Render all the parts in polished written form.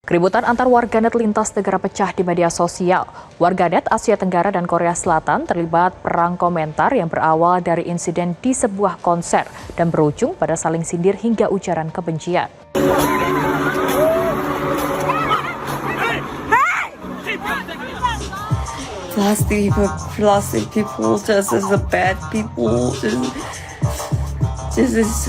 Keributan antar warganet lintas negara pecah di media sosial. Warganet Asia Tenggara dan Korea Selatan terlibat perang komentar yang berawal dari insiden di sebuah konser dan berujung pada saling sindir hingga ujaran kebencian. Plastic people just as a bad people. This is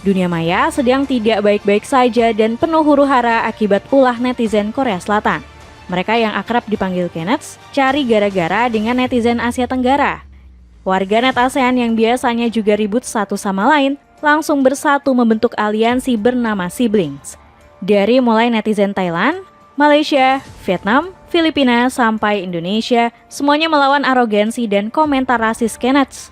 Dunia maya sedang tidak baik-baik saja dan penuh huru-hara akibat ulah netizen Korea Selatan. Mereka yang akrab dipanggil Kenneth cari gara-gara dengan netizen Asia Tenggara. Warganet ASEAN yang biasanya juga ribut satu sama lain langsung bersatu membentuk aliansi bernama Siblings. Dari mulai netizen Thailand, Malaysia, Vietnam, Filipina, sampai Indonesia, semuanya melawan arogansi dan komentar rasis Kenneth.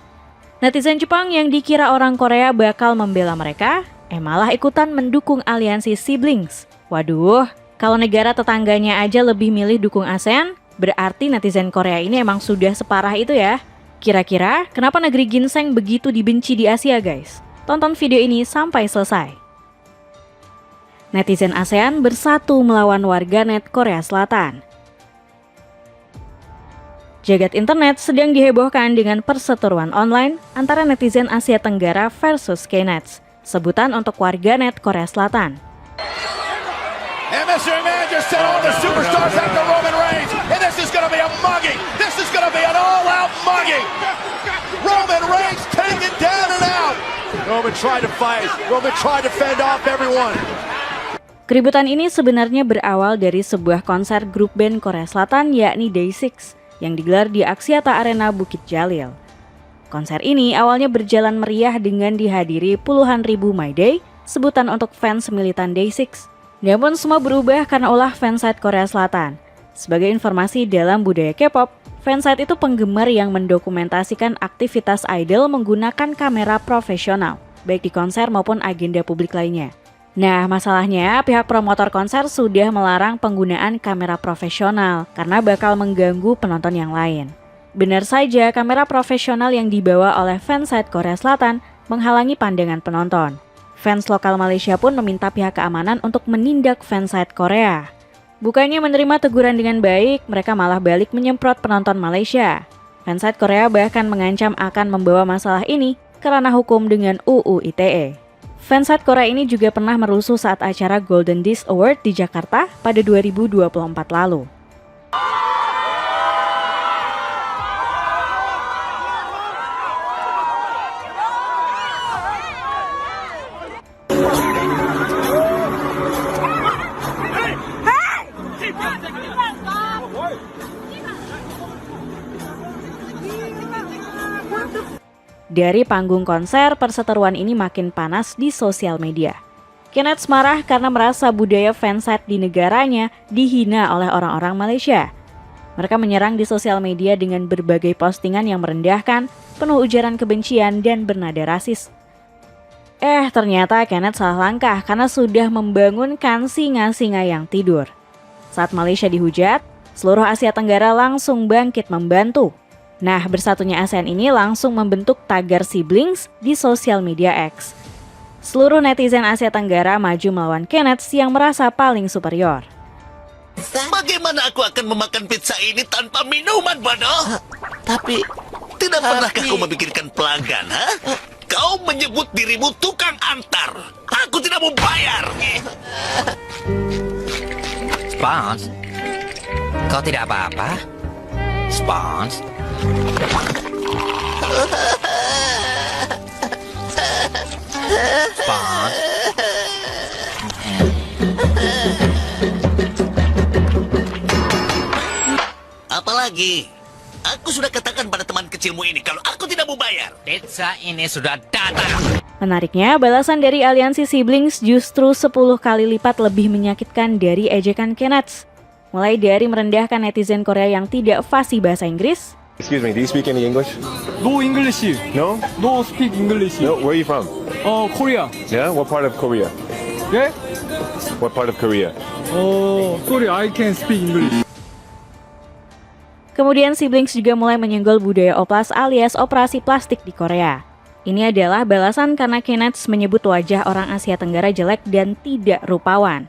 Netizen Jepang yang dikira orang Korea bakal membela mereka, malah ikutan mendukung aliansi Siblings. Waduh, kalau negara tetangganya aja lebih milih dukung ASEAN, berarti netizen Korea ini emang sudah separah itu ya. Kira-kira kenapa negeri ginseng begitu dibenci di Asia, guys? Tonton video ini sampai selesai. Netizen ASEAN bersatu melawan warganet Korea Selatan. Jagat internet sedang dihebohkan dengan perseteruan online antara netizen Asia Tenggara versus Kenneth, sebutan untuk warganet Korea Selatan. And Mr. McMahon just said all the superstars after Roman Reigns, and this is going to be a mugging. This is going to be an all-out mugging. Roman Reigns taken down and out. Roman tried to fight. Roman tried to fend off everyone. Keributan ini sebenarnya berawal dari sebuah konser grup band Korea Selatan yakni Day6 yang digelar di Axiata Arena Bukit Jalil. Konser ini awalnya berjalan meriah dengan dihadiri puluhan ribu My Day, sebutan untuk fans militan Day6. Namun semua berubah karena ulah fansite Korea Selatan. Sebagai informasi dalam budaya K-pop, fansite itu penggemar yang mendokumentasikan aktivitas idol menggunakan kamera profesional, baik di konser maupun agenda publik lainnya. Nah, masalahnya pihak promotor konser sudah melarang penggunaan kamera profesional karena bakal mengganggu penonton yang lain. Benar saja, kamera profesional yang dibawa oleh fansite Korea Selatan menghalangi pandangan penonton. Fans lokal Malaysia pun meminta pihak keamanan untuk menindak fansite Korea. Bukannya menerima teguran dengan baik, mereka malah balik menyemprot penonton Malaysia. Fansite Korea bahkan mengancam akan membawa masalah ini kerana hukum dengan UU ITE. Fansite Korea ini juga pernah merusuh saat acara Golden Disc Award di Jakarta pada 2024 lalu. Dari panggung konser, perseteruan ini makin panas di sosial media. Kenneth marah karena merasa budaya fansite di negaranya dihina oleh orang-orang Malaysia. Mereka menyerang di sosial media dengan berbagai postingan yang merendahkan, penuh ujaran kebencian dan bernada rasis. Ternyata Kenneth salah langkah karena sudah membangunkan singa-singa yang tidur. Saat Malaysia dihujat, seluruh Asia Tenggara langsung bangkit membantu. Nah, bersatunya ASEAN ini langsung membentuk tagar Siblings di sosial media X. Seluruh netizen Asia Tenggara maju melawan Kenneth yang merasa paling superior. Bagaimana aku akan memakan pizza ini tanpa minuman, bodoh? Tidak pernahkah kau memikirkan pelanggan, ha? Kau menyebut dirimu tukang antar. Aku tidak mau bayar. Spons, kau tidak apa-apa? Spons? Spons? lagi. Aku sudah katakan pada teman kecilmu ini kalau aku tidak mau bayar. Pizza ini sudah datang. Menariknya, balasan dari aliansi siblings justru 10 kali lipat lebih menyakitkan dari ejekan Kenneth. Mulai dari merendahkan netizen Korea yang tidak fasih bahasa Inggris, Excuse me, do you speak any English? No English. No? No speak English. No? Where are you from? Korea. Yeah? What part of Korea? Yeah? What part of Korea? Sorry, I can't speak English. kemudian siblings juga mulai menyenggol budaya oplas alias operasi plastik di Korea. Ini adalah balasan karena Kenneth menyebut wajah orang Asia Tenggara jelek dan tidak rupawan.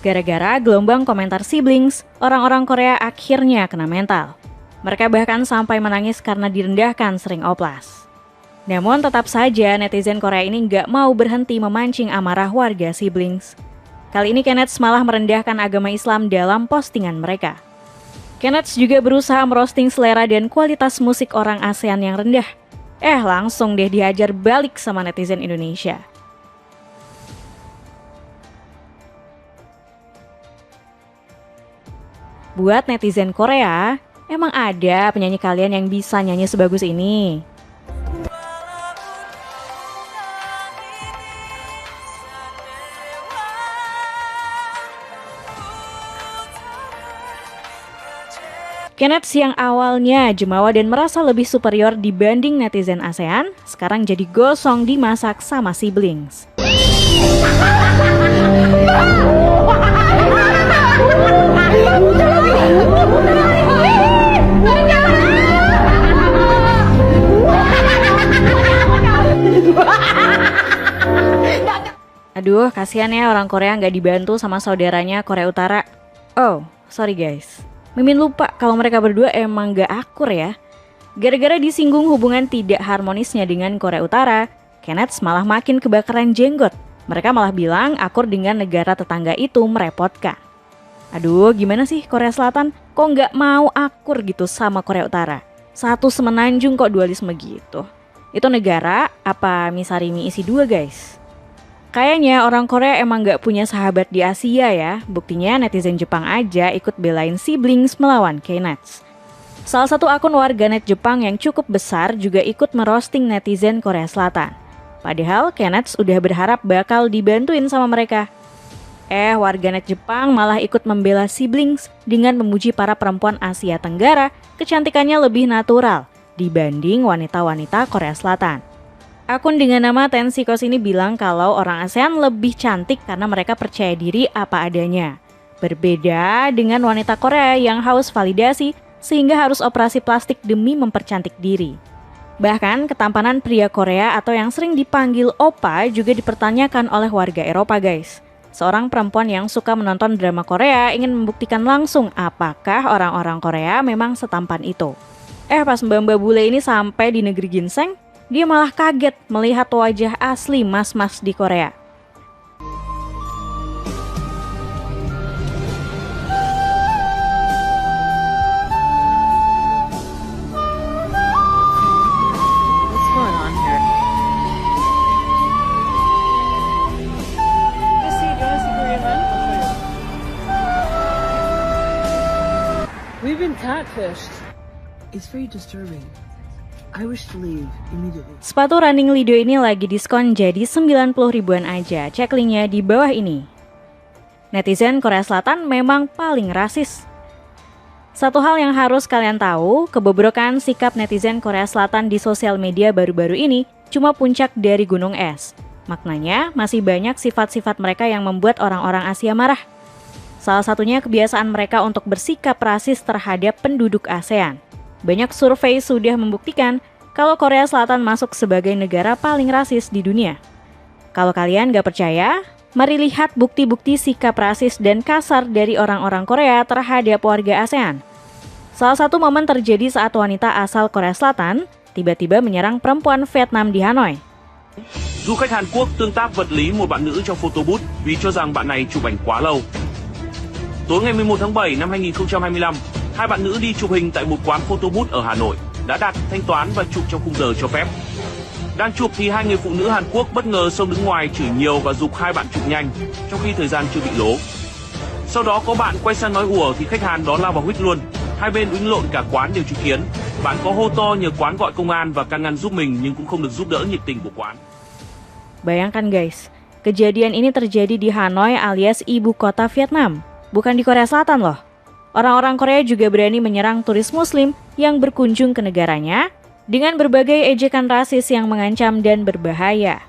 Gara-gara gelombang komentar siblings, orang-orang Korea akhirnya kena mental. Mereka bahkan sampai menangis karena direndahkan sering oplas. Namun tetap saja netizen Korea ini nggak mau berhenti memancing amarah warga siblings. Kali ini Kenneth malah merendahkan agama Islam dalam postingan mereka. Kenneth juga berusaha merosting selera dan kualitas musik orang ASEAN yang rendah. Langsung deh dihajar balik sama netizen Indonesia. Buat netizen Korea, emang ada penyanyi kalian yang bisa nyanyi sebagus ini? Kenneth yang awalnya jemawa dan merasa lebih superior dibanding netizen ASEAN, sekarang jadi gosong dimasak sama siblings. Aduh, kasihan ya orang Korea nggak dibantu sama saudaranya Korea Utara. Oh, sorry guys. Mimin lupa kalau mereka berdua emang nggak akur ya. Gara-gara disinggung hubungan tidak harmonisnya dengan Korea Utara, Kenneth malah makin kebakaran jenggot. Mereka malah bilang akur dengan negara tetangga itu merepotkan. Aduh, gimana sih Korea Selatan? Kok nggak mau akur gitu sama Korea Utara? Satu semenanjung kok dualisme gitu. Itu negara apa misarimi isi dua guys? Kayaknya orang Korea emang gak punya sahabat di Asia ya. Buktinya netizen Jepang aja ikut belain siblings melawan Kenneth. Salah satu akun warganet Jepang yang cukup besar juga ikut merosting netizen Korea Selatan. Padahal Kenneth udah berharap bakal dibantuin sama mereka. Warganet Jepang malah ikut membela siblings dengan memuji para perempuan Asia Tenggara kecantikannya lebih natural dibanding wanita-wanita Korea Selatan. Akun dengan nama Tensikos ini bilang kalau orang ASEAN lebih cantik karena mereka percaya diri apa adanya. Berbeda dengan wanita Korea yang haus validasi sehingga harus operasi plastik demi mempercantik diri. Bahkan ketampanan pria Korea atau yang sering dipanggil Oppa juga dipertanyakan oleh warga Eropa guys. Seorang perempuan yang suka menonton drama Korea ingin membuktikan langsung apakah orang-orang Korea memang setampan itu. Pas mbak-mbak bule ini sampai di negeri ginseng, dia malah kaget melihat wajah asli mas-mas di Korea. What's going on here? We've been catfished. It's very disturbing. I wish to leave immediately. Sepatu running Lido ini lagi diskon jadi 90 ribuan aja. Cek linknya di bawah ini. Netizen Korea Selatan memang paling rasis. Satu hal yang harus kalian tahu, kebobrokan sikap netizen Korea Selatan di sosial media baru-baru ini cuma puncak dari gunung es. Maknanya masih banyak sifat-sifat mereka yang membuat orang-orang Asia marah. Salah satunya kebiasaan mereka untuk bersikap rasis terhadap penduduk ASEAN. Banyak survei sudah membuktikan kalau Korea Selatan masuk sebagai negara paling rasis di dunia. Kalau kalian gak percaya, Mari lihat bukti-bukti sikap rasis dan kasar dari orang-orang Korea terhadap warga ASEAN. Salah satu momen terjadi saat wanita asal Korea Selatan tiba-tiba menyerang perempuan Vietnam di Hanoi. Du khách Hàn Quốc tương tác vật lý một bạn nữ trong photo booth vì cho rằng bạn này chụp ảnh quá lâu. Tối ngày 11 tháng 7 năm 2025, hai bạn nữ đi chụp hình tại một quán photo booth ở Hà Nội, đã đặt, thanh toán và chụp trong khung giờ cho phép. Đang chụp thì hai người phụ nữ Hàn Quốc bất ngờ xông đứng ngoài chửi nhiều và giục hai bạn chụp nhanh, trong khi thời gian chưa bị lố. Sau đó có bạn quay sang nói hùa thì khách Hàn đó lao vào huých luôn. Hai bên uýnh lộn cả quán đều chứng kiến. Bạn có hô to nhờ quán gọi công an và can ngăn giúp mình nhưng cũng không được giúp đỡ nhiệt tình của quán. Bayangkan guys, kejadian ini terjadi di Hanoi alias ibu kota Vietnam, bukan di Korea Selatan loh. Orang-orang Korea juga berani menyerang turis muslim yang berkunjung ke negaranya dengan berbagai ejekan rasis yang mengancam dan berbahaya.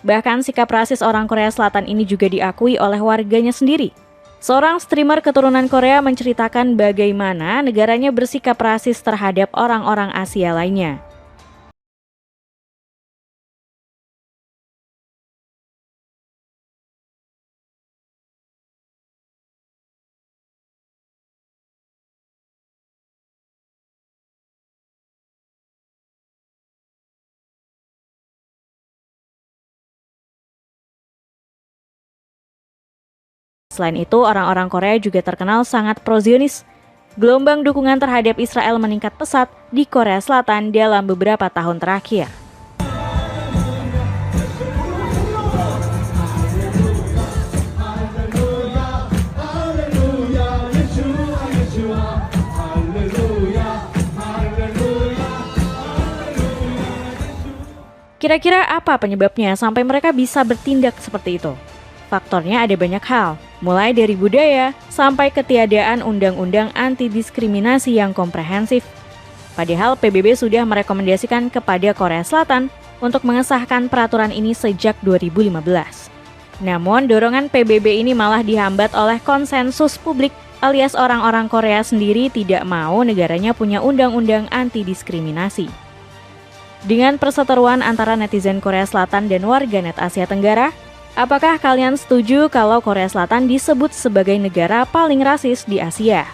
Bahkan sikap rasis orang Korea Selatan ini juga diakui oleh warganya sendiri. Seorang streamer keturunan Korea menceritakan bagaimana negaranya bersikap rasis terhadap orang-orang Asia lainnya. Selain itu, orang-orang Korea juga terkenal sangat pro-Zionis. Gelombang dukungan terhadap Israel meningkat pesat di Korea Selatan dalam beberapa tahun terakhir. Kira-kira apa penyebabnya sampai mereka bisa bertindak seperti itu? Faktornya ada banyak hal, mulai dari budaya sampai ketiadaan undang-undang anti-diskriminasi yang komprehensif. Padahal PBB sudah merekomendasikan kepada Korea Selatan untuk mengesahkan peraturan ini sejak 2015. Namun dorongan PBB ini malah dihambat oleh konsensus publik alias orang-orang Korea sendiri tidak mau negaranya punya undang-undang anti-diskriminasi. Dengan perseteruan antara netizen Korea Selatan dan warganet Asia Tenggara, apakah kalian setuju kalau Korea Selatan disebut sebagai negara paling rasis di Asia?